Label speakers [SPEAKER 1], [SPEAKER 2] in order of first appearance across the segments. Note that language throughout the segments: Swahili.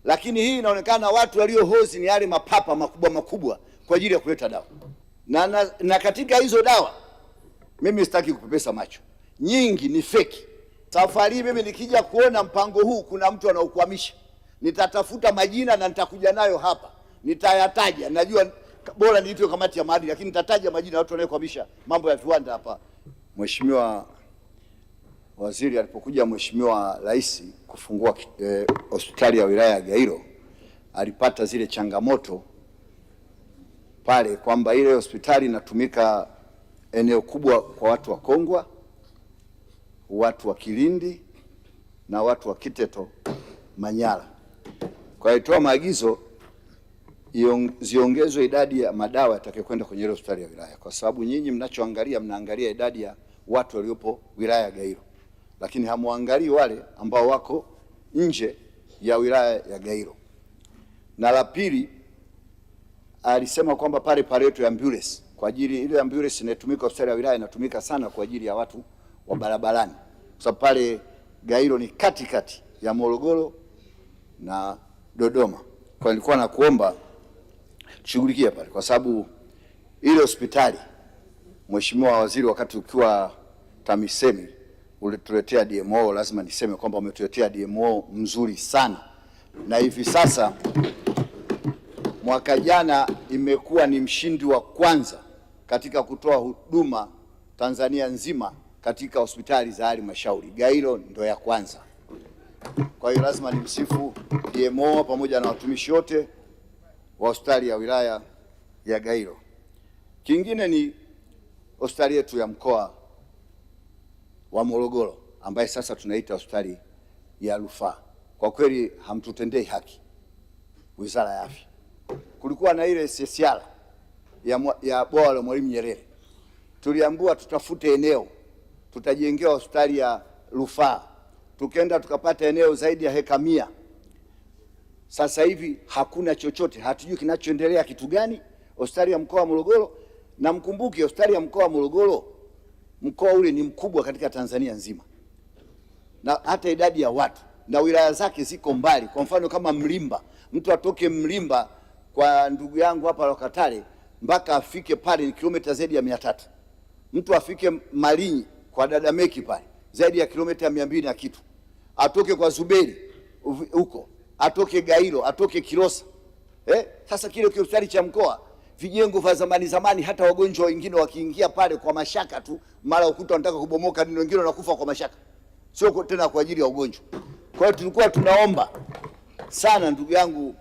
[SPEAKER 1] lakini hii inaonekana watu waliohozi ni yale mapapa makubwa makubwa kwa ajili ya kuleta dawa. Na katika hizo dawa mimi sitaki kupepesa macho, nyingi ni feki. Safari mimi nikija kuona mpango huu kuna mtu anaokuhamisha, nitatafuta majina na nitakuja nayo hapa, nitayataja. Najua bora niitwe kamati ya maadili, lakini nitataja majina ya watu wanaokuhamisha mambo ya viwanda hapa. Mheshimiwa Waziri, alipokuja Mheshimiwa Rais kufungua hospitali ya wilaya ya Gairo, alipata zile changamoto pale kwamba ile hospitali inatumika eneo kubwa kwa watu wa Kongwa, watu wa Kilindi na watu wa Kiteto, Manyara. Kwa hiyo toa maagizo ziongezwe idadi ya madawa yatakayokwenda kwenye ile hospitali ya wilaya, kwa sababu nyinyi mnachoangalia, mnaangalia idadi ya watu waliopo wilaya ya Gairo, lakini hamuangalii wale ambao wako nje ya wilaya ya Gairo. Na la pili, alisema kwamba pale pareto ya ambulance, kwa ajili ile ambulance inatumika hospitali ya wilaya inatumika sana kwa ajili ya watu wa barabarani, kwa sababu pale Gairo ni katikati ya Morogoro na Dodoma. Kwa nilikuwa nakuomba shughulikia pale, kwa sababu ile hospitali, Mheshimiwa Waziri, wakati ukiwa TAMISEMI ulituletea DMO, lazima niseme kwamba umetuletea DMO mzuri sana, na hivi sasa mwaka jana imekuwa ni mshindi wa kwanza katika kutoa huduma Tanzania nzima katika hospitali za halmashauri. Gairo ndo ya kwanza. Kwa hiyo lazima nimsifu DMO pamoja na watumishi wote wa hospitali ya wilaya ya Gairo. Kingine ni hospitali yetu ya mkoa wa Morogoro ambaye sasa tunaita hospitali ya rufaa. Kwa kweli hamtutendei haki Wizara ya Afya. Kulikuwa na ile SSR ya bwawa la Mwalimu Nyerere, tuliambiwa tutafute eneo tutajengewa hospitali ya rufaa, tukenda tukapata eneo zaidi ya heka 100. Sasa hivi hakuna chochote, hatujui kinachoendelea kitu gani hospitali ya mkoa wa Morogoro. Na mkumbuke hospitali ya mkoa wa Morogoro, mkoa ule ni mkubwa katika Tanzania nzima, na hata idadi ya watu na wilaya zake ziko mbali. Kwa mfano kama Mlimba, mtu atoke Mlimba kwa ndugu yangu hapa Lokatale mpaka afike pale ni kilomita zaidi ya 300. Mtu afike Malinyi kwa dada Meki pale zaidi ya kilomita 200 na kitu. Atoke kwa Zuberi huko, atoke Gairo, atoke Kilosa. Sasa kile hospitali cha mkoa, vijengo vya zamani, hata wagonjwa wengine wakiingia pale kwa mashaka tu, mara ukuta wanataka kubomoka, ni wengine wanakufa kwa mashaka, sio tena kwa ajili ya ugonjwa. Kwa hiyo tulikuwa tunaomba sana, ndugu yangu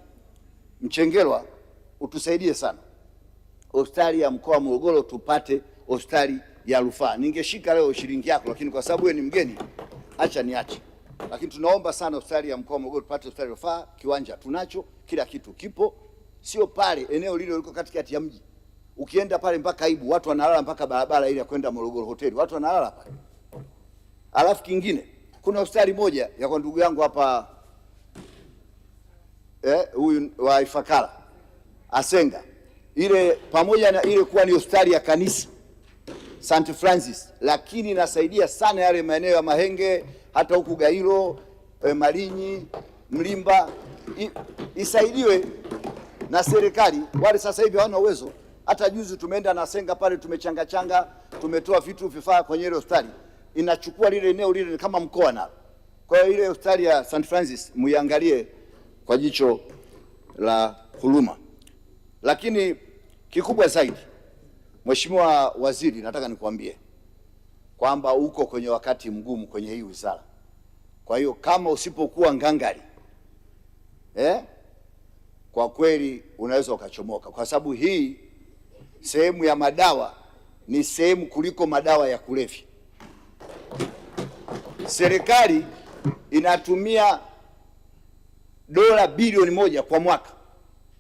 [SPEAKER 1] Mchengerwa, utusaidie sana hospitali ya mkoa wa Morogoro tupate hospitali ya rufaa. Ningeshika leo shilingi yako, lakini kwa sababu wewe ni mgeni, acha niache. Lakini tunaomba sana hospitali ya mkoa wa Morogoro tupate hospitali ya rufaa. Kiwanja tunacho, kila kitu kipo, sio pale eneo lile liko katikati ya mji. Ukienda pale mpaka Aibu, watu wanalala mpaka barabara ile ya kwenda Morogoro hoteli, watu wanalala pale. Alafu kingine, kuna hospitali moja ya kwa ndugu yangu hapa huyu wa Ifakara Asenga, ile pamoja na ile kuwa ni hospitali ya kanisa St. Francis, lakini inasaidia sana yale maeneo ya Mahenge, hata huku Gairo, Malinyi, Mlimba, isaidiwe na serikali. Wale sasa hivi hawana uwezo. Hata juzi tumeenda na Asenga pale, tumechanga, tumetoa vitu vifaa kwenye ile hospitali, inachukua lile eneo lile kama mkoa nalo. Kwa hiyo ile hospitali ya St. Francis muiangalie kwa jicho la huruma. Lakini kikubwa zaidi, Mheshimiwa Waziri, nataka nikwambie kwamba uko kwenye wakati mgumu kwenye hii wizara. Kwa hiyo kama usipokuwa ngangari, kwa kweli unaweza ukachomoka, kwa sababu hii sehemu ya madawa ni sehemu kuliko madawa ya kulevya. Serikali inatumia dola bilioni 1 kwa mwaka,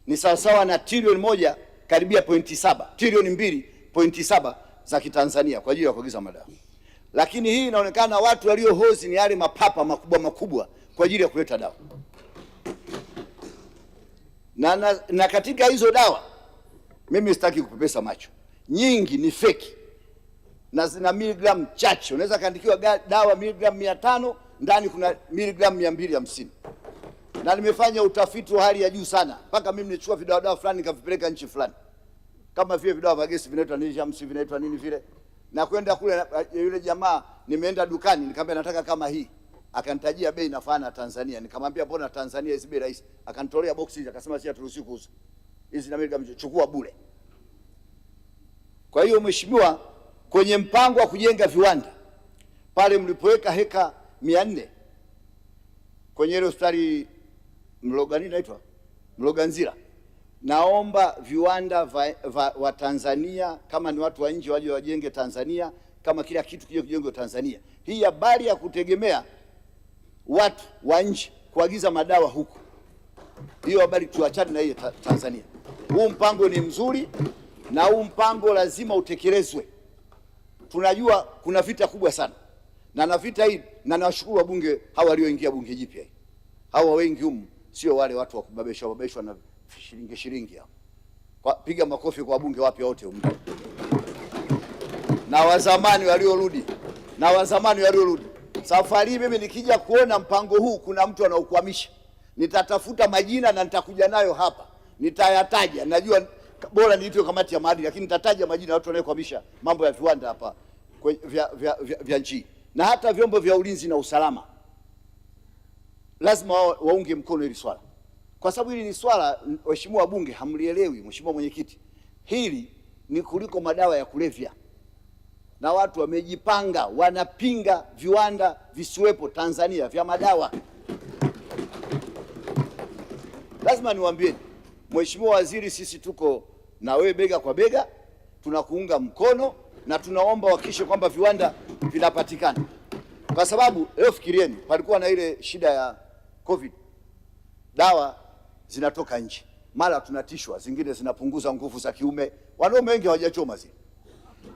[SPEAKER 1] ni sawasawa na trilioni 1 karibia 0.7, trilioni 2.7 za Kitanzania kwa ajili ya kuagiza madawa. Lakini hii inaonekana watu waliohozi ni yale mapapa makubwa makubwa kwa ajili ya kuleta dawa. Na katika hizo dawa mimi sitaki kupepesa macho, nyingi ni feki na zina miligramu chache. Unaweza kaandikiwa dawa miligramu 500, ndani kuna miligramu 250. na nimefanya utafiti wa hali ya juu sana, mpaka mimi nilichukua vidawa fulani nikavipeleka nchi fulani, kama vile vidawa vya gesi vinaitwa nini, jamsi vinaitwa nini vile, na kwenda kule. Yule jamaa nimeenda dukani nikamwambia nataka kama hii, akanitajia bei inafanana Tanzania. Nikamwambia mbona Tanzania hizi bei rahisi? Akanitolea boksi hizi, akasema si haturuhusi kuuza hizi, na mimi nikamchukua bure. Kwa hiyo mheshimiwa, kwenye mpango wa kujenga viwanda pale mlipoweka heka 400 kwenye ile hospitali Mloganzila, naomba viwanda wa Tanzania, kama ni watu wa nje waje wajenge Tanzania, kama kila kitu kije kujengwa Tanzania. Hii habari ya kutegemea watu wa nje kuagiza madawa huku, hiyo habari tuachane na hiyo Tanzania. Huu mpango ni mzuri na huu mpango lazima utekelezwe. Tunajua kuna vita kubwa sana na vita hii, na nawashukuru wabunge hawa walioingia bunge jipya hii. Hawa wengi humu sio wale watu wa kubabeshwa na shilingi hao. Piga makofi kwa wabunge wapya wote humu, na wazamani waliorudi, Safari mimi nikija kuona mpango huu kuna mtu anaokwamisha, nitatafuta majina na nitakuja nayo hapa, nitayataja. Najua bora niitwe kamati ya maadili, lakini nitataja majina ya watu wanaokwamisha mambo ya viwanda hapa vya nchi. Na hata vyombo vya ulinzi na usalama lazima waunge mkono hili swala, kwa sababu hili ni swala, waheshimiwa wabunge, hamlielewi. Mheshimiwa Mwenyekiti, hili ni kuliko madawa ya kulevya, na watu wamejipanga, wanapinga viwanda visiwepo Tanzania vya madawa. Lazima niwaambie Mheshimiwa Waziri, sisi tuko na wewe bega kwa bega, tunakuunga mkono na tunaomba uhakikishe kwamba viwanda vinapatikana, kwa sababu leo fikirieni, palikuwa na ile shida ya COVID, dawa zinatoka nje, mara tunatishwa, zingine zinapunguza nguvu za kiume, wanaume wengi hawajachoma zile,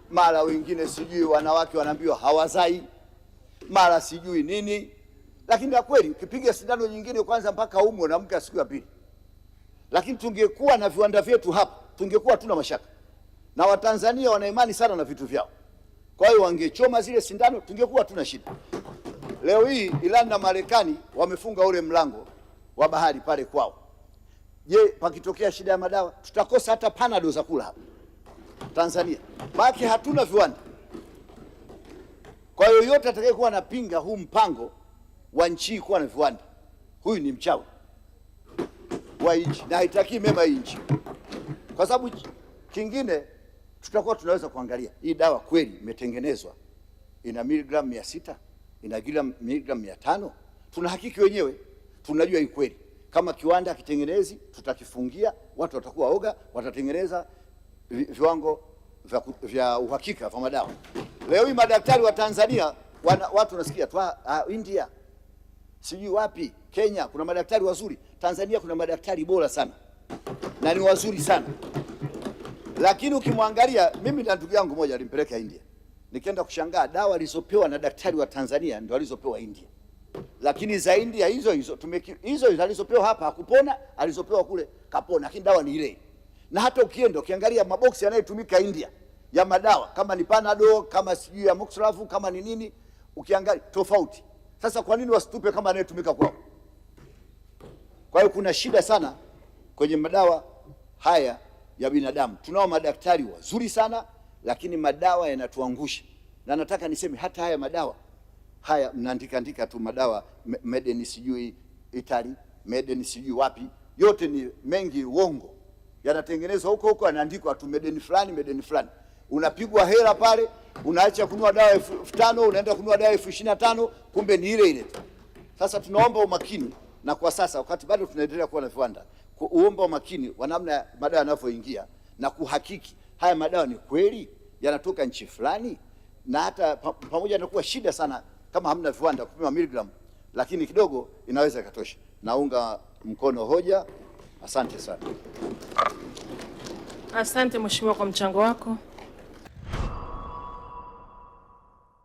[SPEAKER 1] mara wengine sijui wanawake wanaambiwa hawazai, mara sijui nini. Lakini kwa kweli ukipiga sindano nyingine kwanza mpaka umwe na mke siku ya pili. Lakini tungekuwa na viwanda vyetu hapa, tungekuwa tuna mashaka, na Watanzania wana imani sana na vitu vyao. Kwa hiyo wangechoma zile sindano, tungekuwa tuna shida. Leo hii Iran na Marekani wamefunga ule mlango wa bahari pale kwao. Je, pakitokea shida ya madawa tutakosa hata panado za kula hapa Tanzania? Baki hatuna viwanda. Kwa hiyo yote atakayekuwa anapinga huu mpango wa nchi kuwa na viwanda, huyu ni mchawi wa nchi na haitaki mema nchi. Kwa sababu kingine tutakuwa tunaweza kuangalia hii dawa kweli imetengenezwa, ina miligramu 600, ina miligramu 500, tunahakiki wenyewe, tunajua hii kweli. Kama kiwanda kitengenezi, tutakifungia, watu watakuwa oga, watatengeneza viwango vya uhakika vya madawa. Leo hii madaktari wa Tanzania watu wanasikia tu India, sijui wapi, Kenya kuna madaktari wazuri. Tanzania kuna madaktari bora sana na ni wazuri sana, lakini ukimwangalia, mimi na ndugu yangu mmoja alimpeleka India, nikaenda kushangaa dawa alizopewa na daktari wa Tanzania ndio alizopewa India, lakini za India hizo hizo alizopewa hapa hakupona, alizopewa kule kapona, lakini dawa ni ile. Na hata ukienda ukiangalia maboksi yanayotumika India ya madawa, kama ni Panadol, kama sijui ya Moxlav, kama ni nini, ukiangalia tofauti. Sasa kwa nini wasitupe kama yanayotumika kwao? Kwa hiyo kuna shida sana kwenye madawa haya ya binadamu. Tunao madaktari wazuri sana, lakini madawa yanatuangusha. Na nataka niseme hata haya madawa haya mnaandika tu madawa made in sijui Italy, made in sijui wapi, yote ni mengi uongo. Yanatengenezwa huko yanaandikwa tu made in fulani, made in fulani. Unapigwa hela pale, unaacha kununua dawa 5,000 unaenda kununua dawa 25,000, kumbe ni ile ile. Sasa tunaomba umakini, na kwa sasa wakati bado tunaendelea kuwa na viwanda, kuomba umakini wa namna madawa yanavyoingia na kuhakiki haya madawa ni kweli yanatoka nchi fulani. Na hata pamoja na kuwa shida sana kama hamna viwanda kupima miligramu, lakini kidogo inaweza ikatosha. Naunga mkono hoja. Asante sana.
[SPEAKER 2] Asante mheshimiwa kwa mchango wako.